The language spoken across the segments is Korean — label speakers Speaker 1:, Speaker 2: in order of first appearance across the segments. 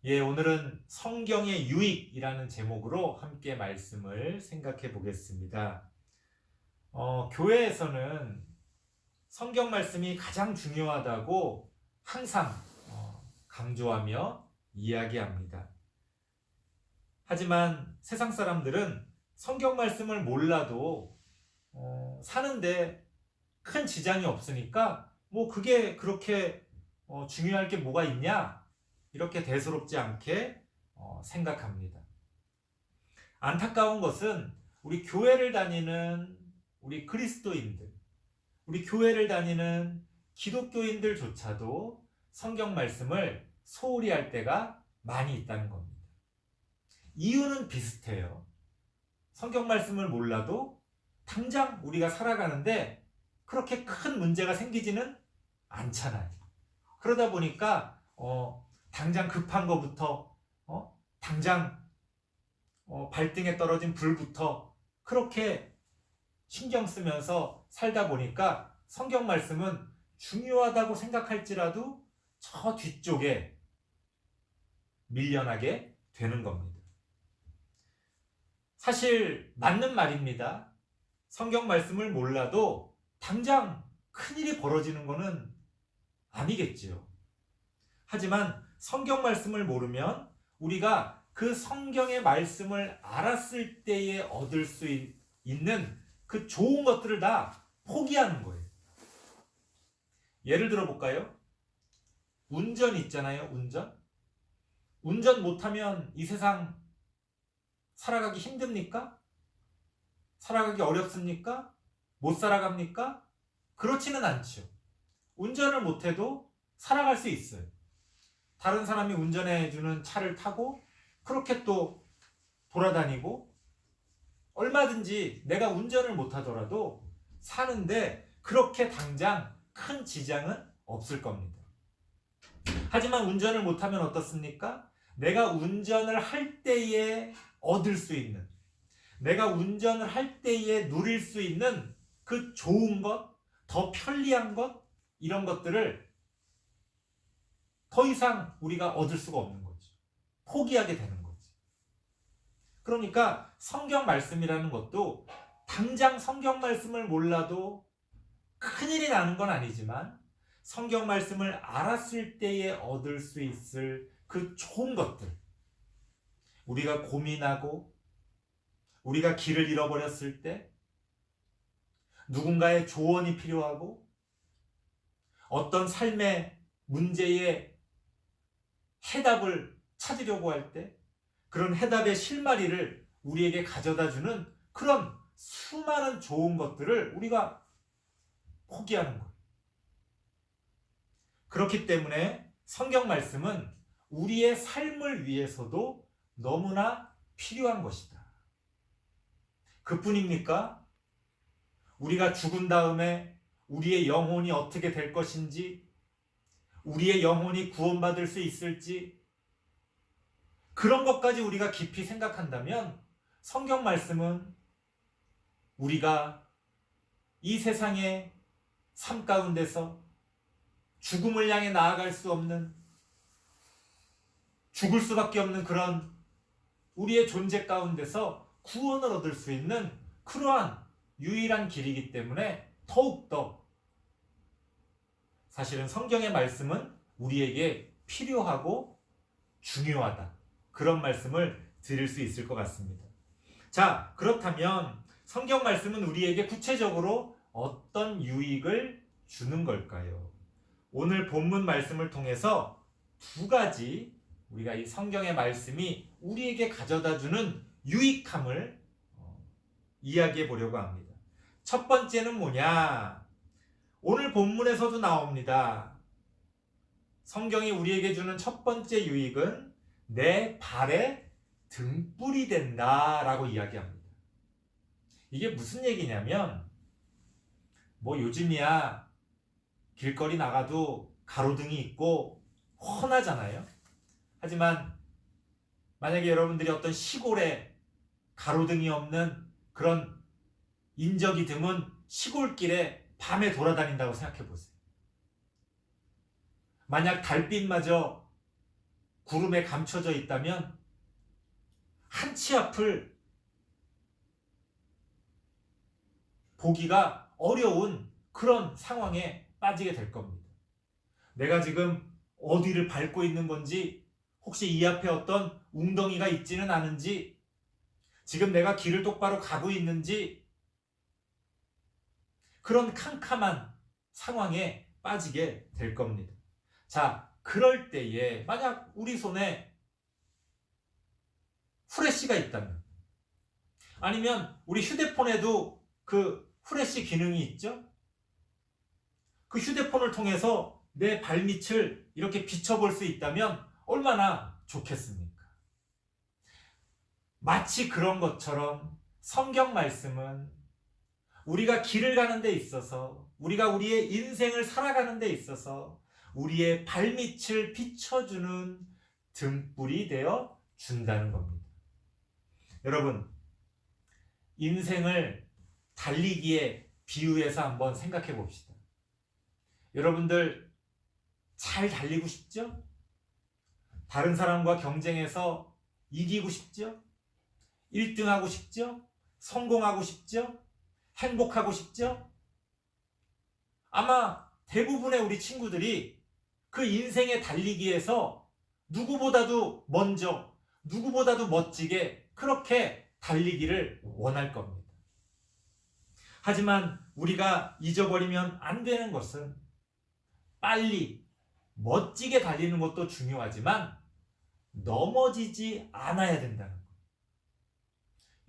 Speaker 1: 예, 오늘은 성경의 유익이라는 제목으로 함께 말씀을 생각해 보겠습니다. 교회에서는 성경 말씀이 가장 중요하다고 항상 강조하며 이야기합니다. 하지만 세상 사람들은 성경 말씀을 몰라도 사는데 큰 지장이 없으니까 뭐 그게 그렇게 중요할 게 뭐가 있냐? 이렇게 대수롭지 않게 생각합니다. 안타까운 것은 우리 교회를 다니는 우리 그리스도인들, 우리 교회를 다니는 기독교인들조차도 성경 말씀을 소홀히 할 때가 많이 있다는 겁니다. 이유는 비슷해요. 성경 말씀을 몰라도 당장 우리가 살아가는데 그렇게 큰 문제가 생기지는 않잖아요. 그러다 보니까 당장 급한 거부터 당장 발등에 떨어진 불부터 그렇게 신경 쓰면서 살다 보니까 성경 말씀은 중요하다고 생각할지라도 저 뒤쪽에 밀려나게 되는 겁니다. 사실 맞는 말입니다. 성경 말씀을 몰라도 당장 큰일이 벌어지는 것은 아니겠지요. 하지만 성경 말씀을 모르면 우리가 그 성경의 말씀을 알았을 때에 얻을 수 있는 그 좋은 것들을 다 포기하는 거예요. 예를 들어 볼까요? 운전 있잖아요, 운전. 운전 못하면 이 세상 살아가기 힘듭니까? 살아가기 어렵습니까? 못 살아갑니까? 그렇지는 않죠. 운전을 못해도 살아갈 수 있어요. 다른 사람이 운전해주는 차를 타고 그렇게 또 돌아다니고 얼마든지 내가 운전을 못하더라도 사는데 그렇게 당장 큰 지장은 없을 겁니다. 하지만 운전을 못하면 어떻습니까? 내가 운전을 할 때에 얻을 수 있는, 내가 운전을 할 때에 누릴 수 있는 그 좋은 것, 더 편리한 것, 이런 것들을 더 이상 우리가 얻을 수가 없는 거죠. 포기하게 되는 거죠. 그러니까 성경 말씀이라는 것도 당장 성경 말씀을 몰라도 큰일이 나는 건 아니지만 성경 말씀을 알았을 때에 얻을 수 있을 그 좋은 것들, 우리가 고민하고 우리가 길을 잃어버렸을 때 누군가의 조언이 필요하고 어떤 삶의 문제에 해답을 찾으려고 할 때 그런 해답의 실마리를 우리에게 가져다 주는 그런 수많은 좋은 것들을 우리가 포기하는 거예요. 그렇기 때문에 성경 말씀은 우리의 삶을 위해서도 너무나 필요한 것이다. 그뿐입니까? 우리가 죽은 다음에 우리의 영혼이 어떻게 될 것인지, 우리의 영혼이 구원받을 수 있을지, 그런 것까지 우리가 깊이 생각한다면 성경 말씀은 우리가 이 세상의 삶 가운데서 죽음을 향해 나아갈 수 없는, 죽을 수밖에 없는 그런 우리의 존재 가운데서 구원을 얻을 수 있는 그러한 유일한 길이기 때문에 더욱더 사실은 성경의 말씀은 우리에게 필요하고 중요하다. 그런 말씀을 드릴 수 있을 것 같습니다. 자, 그렇다면 성경 말씀은 우리에게 구체적으로 어떤 유익을 주는 걸까요? 오늘 본문 말씀을 통해서 두 가지 우리가 이 성경의 말씀이 우리에게 가져다주는 유익함을 이야기해 보려고 합니다. 첫 번째는 뭐냐? 오늘 본문에서도 나옵니다. 성경이 우리에게 주는 첫 번째 유익은 내 발의 등불이 된다라고 이야기합니다. 이게 무슨 얘기냐면 뭐 요즘이야 길거리 나가도 가로등이 있고 훤하잖아요. 하지만 만약에 여러분들이 어떤 시골에 가로등이 없는 그런 인적이 드문 시골길에 밤에 돌아다닌다고 생각해 보세요. 만약 달빛마저 구름에 감춰져 있다면 한 치 앞을 보기가 어려운 그런 상황에 빠지게 될 겁니다. 내가 지금 어디를 밟고 있는 건지, 혹시 이 앞에 어떤 웅덩이가 있지는 않은지, 지금 내가 길을 똑바로 가고 있는지, 그런 캄캄한 상황에 빠지게 될 겁니다. 자, 그럴 때에 만약 우리 손에 후레쉬가 있다면, 아니면 우리 휴대폰에도 그 후레쉬 기능이 있죠? 그 휴대폰을 통해서 내 발밑을 이렇게 비춰볼 수 있다면 얼마나 좋겠습니까? 마치 그런 것처럼 성경 말씀은 우리가 길을 가는 데 있어서, 우리가 우리의 인생을 살아가는 데 있어서 우리의 발밑을 비춰주는 등불이 되어 준다는 겁니다. 여러분, 인생을 달리기에 비유해서 한번 생각해 봅시다. 여러분들 잘 달리고 싶죠? 다른 사람과 경쟁해서 이기고 싶죠? 1등하고 싶죠? 성공하고 싶죠? 행복하고 싶죠? 아마 대부분의 우리 친구들이 그 인생의 달리기에서 누구보다도 먼저, 누구보다도 멋지게 그렇게 달리기를 원할 겁니다. 하지만 우리가 잊어버리면 안 되는 것은 빨리, 멋지게 달리는 것도 중요하지만 넘어지지 않아야 된다는 거예요.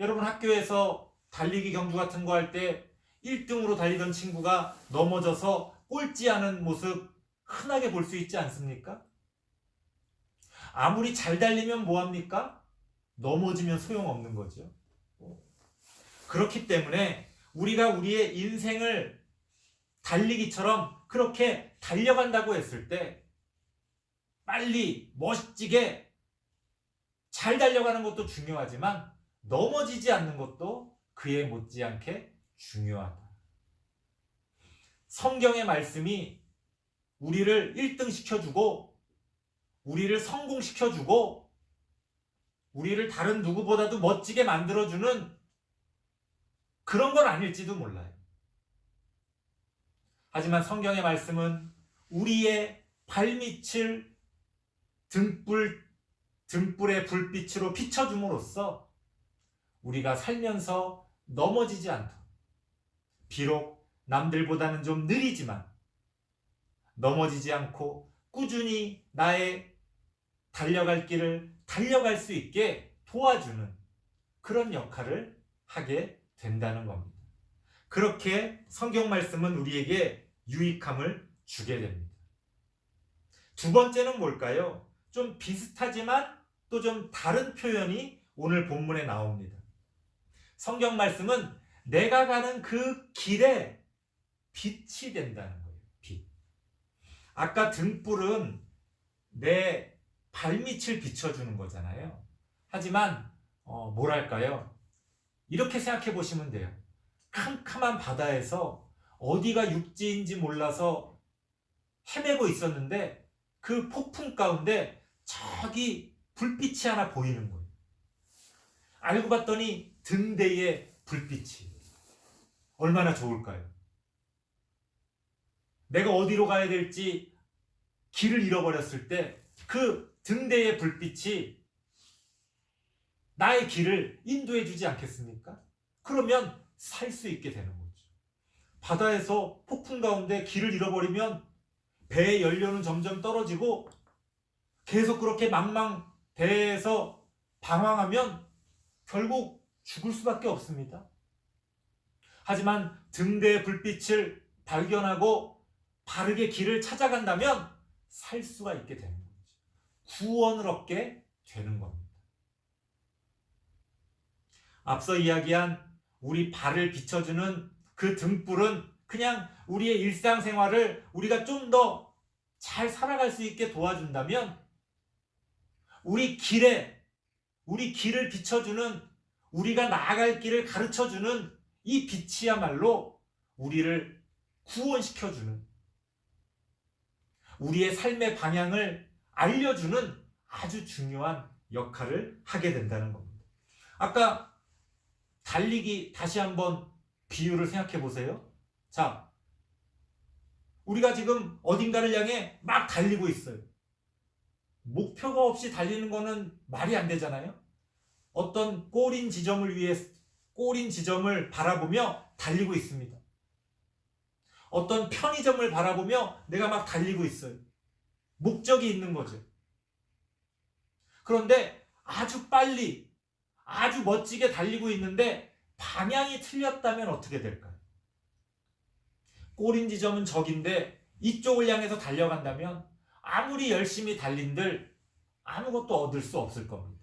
Speaker 1: 여러분, 학교에서 달리기 경주 같은 거 할 때 1등으로 달리던 친구가 넘어져서 꼴찌하는 모습 흔하게 볼 수 있지 않습니까? 아무리 잘 달리면 뭐합니까? 넘어지면 소용없는 거죠. 그렇기 때문에 우리가 우리의 인생을 달리기처럼 그렇게 달려간다고 했을 때 빨리 멋지게 잘 달려가는 것도 중요하지만 넘어지지 않는 것도 그에 못지않게 중요하다. 성경의 말씀이 우리를 1등 시켜주고, 우리를 성공시켜주고, 우리를 다른 누구보다도 멋지게 만들어주는 그런 건 아닐지도 몰라요. 하지만 성경의 말씀은 우리의 발밑을 등불의 불빛으로 비춰줌으로써 우리가 살면서 넘어지지 않도록, 비록 남들보다는 좀 느리지만 넘어지지 않고 꾸준히 나의 달려갈 길을 달려갈 수 있게 도와주는 그런 역할을 하게 된다는 겁니다. 그렇게 성경 말씀은 우리에게 유익함을 주게 됩니다. 두 번째는 뭘까요? 좀 비슷하지만 또 좀 다른 표현이 오늘 본문에 나옵니다. 성경 말씀은 내가 가는 그 길에 빛이 된다는 거예요. 빛. 아까 등불은 내 발밑을 비춰주는 거잖아요. 하지만 뭐랄까요? 이렇게 생각해 보시면 돼요. 캄캄한 바다에서 어디가 육지인지 몰라서 헤매고 있었는데 그 폭풍 가운데 저기 불빛이 하나 보이는 거예요. 알고 봤더니 등대의 불빛이 얼마나 좋을까요? 내가 어디로 가야 될지 길을 잃어버렸을 때 그 등대의 불빛이 나의 길을 인도해 주지 않겠습니까? 그러면 살 수 있게 되는 거죠. 바다에서 폭풍 가운데 길을 잃어버리면 배의 연료는 점점 떨어지고 계속 그렇게 배에서 방황하면 결국 죽을 수밖에 없습니다. 하지만 등대의 불빛을 발견하고 바르게 길을 찾아간다면 살 수가 있게 되는 거죠. 구원을 얻게 되는 겁니다. 앞서 이야기한 우리 발을 비춰주는 그 등불은 그냥 우리의 일상생활을 우리가 좀 더 잘 살아갈 수 있게 도와준다면 우리 길을 비춰주는, 우리가 나아갈 길을 가르쳐주는 이 빛이야말로 우리를 구원시켜주는, 우리의 삶의 방향을 알려주는 아주 중요한 역할을 하게 된다는 겁니다. 아까 달리기 다시 한번 비유를 생각해 보세요. 자, 우리가 지금 어딘가를 향해 막 달리고 있어요. 목표가 없이 달리는 거는 말이 안 되잖아요. 어떤 골인 지점을 위해 골인 지점을 바라보며 달리고 있습니다. 어떤 편의점을 바라보며 내가 막 달리고 있어요. 목적이 있는 거죠. 그런데 아주 빨리, 아주 멋지게 달리고 있는데 방향이 틀렸다면 어떻게 될까요? 골인 지점은 저긴데 이쪽을 향해서 달려간다면 아무리 열심히 달린들 아무것도 얻을 수 없을 겁니다.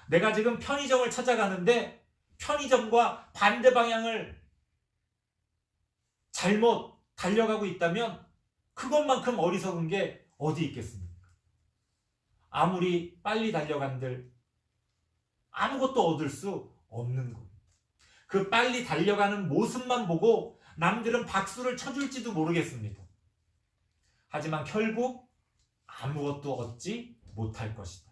Speaker 1: 내가 지금 편의점을 찾아가는데 편의점과 반대 방향을 잘못 달려가고 있다면 그것만큼 어리석은 게 어디 있겠습니까? 아무리 빨리 달려간들 아무것도 얻을 수 없는 겁니다. 그 빨리 달려가는 모습만 보고 남들은 박수를 쳐줄지도 모르겠습니다. 하지만 결국 아무것도 얻지 못할 것이다.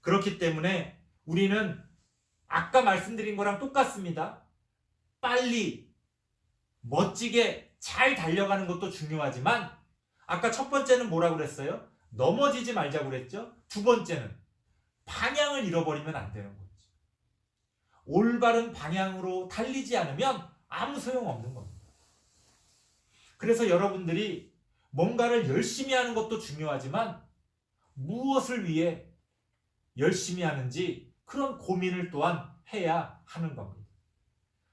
Speaker 1: 그렇기 때문에 우리는 아까 말씀드린 거랑 똑같습니다. 빨리 멋지게 잘 달려가는 것도 중요하지만 아까 첫 번째는 뭐라고 그랬어요? 넘어지지 말자고 그랬죠? 두 번째는 방향을 잃어버리면 안 되는 거죠. 올바른 방향으로 달리지 않으면 아무 소용없는 겁니다. 그래서 여러분들이 뭔가를 열심히 하는 것도 중요하지만 무엇을 위해 열심히 하는지 그런 고민을 또한 해야 하는 겁니다.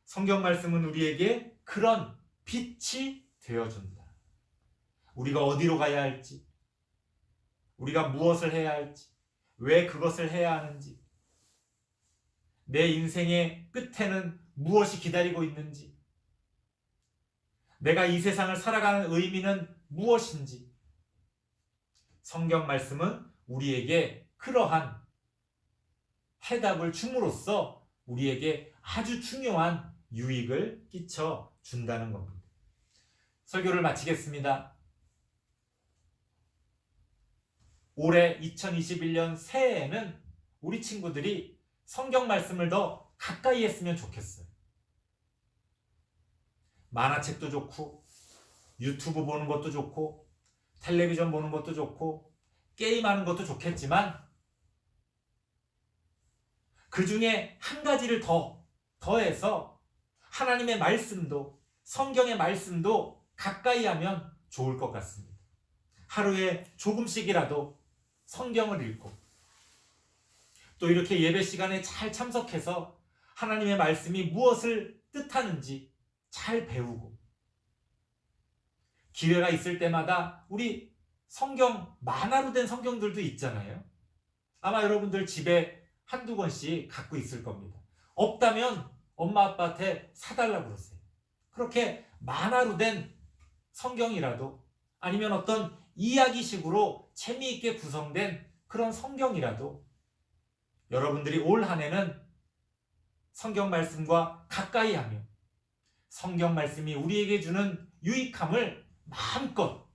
Speaker 1: 성경 말씀은 우리에게 그런 빛이 되어준다. 우리가 어디로 가야 할지, 우리가 무엇을 해야 할지, 왜 그것을 해야 하는지, 내 인생의 끝에는 무엇이 기다리고 있는지, 내가 이 세상을 살아가는 의미는 무엇인지, 성경 말씀은 우리에게 그러한 해답을 줌으로써 우리에게 아주 중요한 유익을 끼쳐 준다는 겁니다. 설교를 마치겠습니다. 올해 2021년 새해에는 우리 친구들이 성경 말씀을 더 가까이 했으면 좋겠어요. 만화책도 좋고 유튜브 보는 것도 좋고 텔레비전 보는 것도 좋고 게임하는 것도 좋겠지만 그 중에 한 가지를 더해서 하나님의 말씀도 성경의 말씀도 가까이 하면 좋을 것 같습니다. 하루에 조금씩이라도 성경을 읽고 또 이렇게 예배 시간에 잘 참석해서 하나님의 말씀이 무엇을 뜻하는지 잘 배우고 기회가 있을 때마다 우리 성경 만화로 된 성경들도 있잖아요. 아마 여러분들 집에 한두 권씩 갖고 있을 겁니다. 없다면 엄마 아빠한테 사달라고 그러세요. 그렇게 만화로 된 성경이라도 아니면 어떤 이야기식으로 재미있게 구성된 그런 성경이라도 여러분들이 올 한 해는 성경 말씀과 가까이 하며 성경 말씀이 우리에게 주는 유익함을 마음껏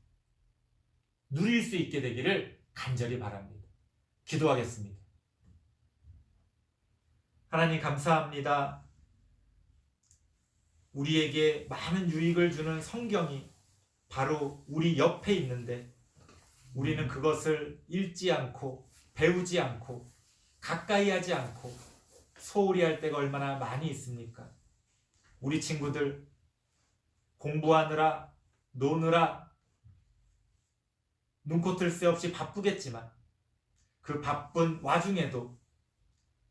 Speaker 1: 누릴 수 있게 되기를 간절히 바랍니다. 기도하겠습니다. 하나님 감사합니다. 우리에게 많은 유익을 주는 성경이 바로 우리 옆에 있는데 우리는 그것을 읽지 않고 배우지 않고 가까이 하지 않고 소홀히 할 때가 얼마나 많이 있습니까? 우리 친구들 공부하느라 노느라 눈코뜰 새 없이 바쁘겠지만 그 바쁜 와중에도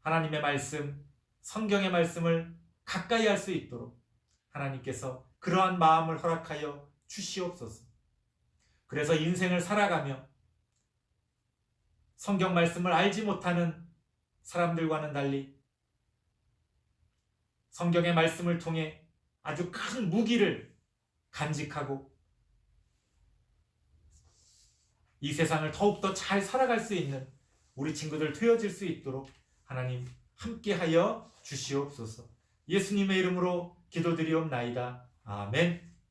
Speaker 1: 하나님의 말씀, 성경의 말씀을 가까이 할 수 있도록 하나님께서 그러한 마음을 허락하여 주시옵소서. 그래서 인생을 살아가며 성경 말씀을 알지 못하는 사람들과는 달리 성경의 말씀을 통해 아주 큰 무기를 간직하고 이 세상을 더욱더 잘 살아갈 수 있는 우리 친구들 되어질 수 있도록 하나님 함께하여 주시옵소서. 예수님의 이름으로 기도드리옵나이다. 아멘.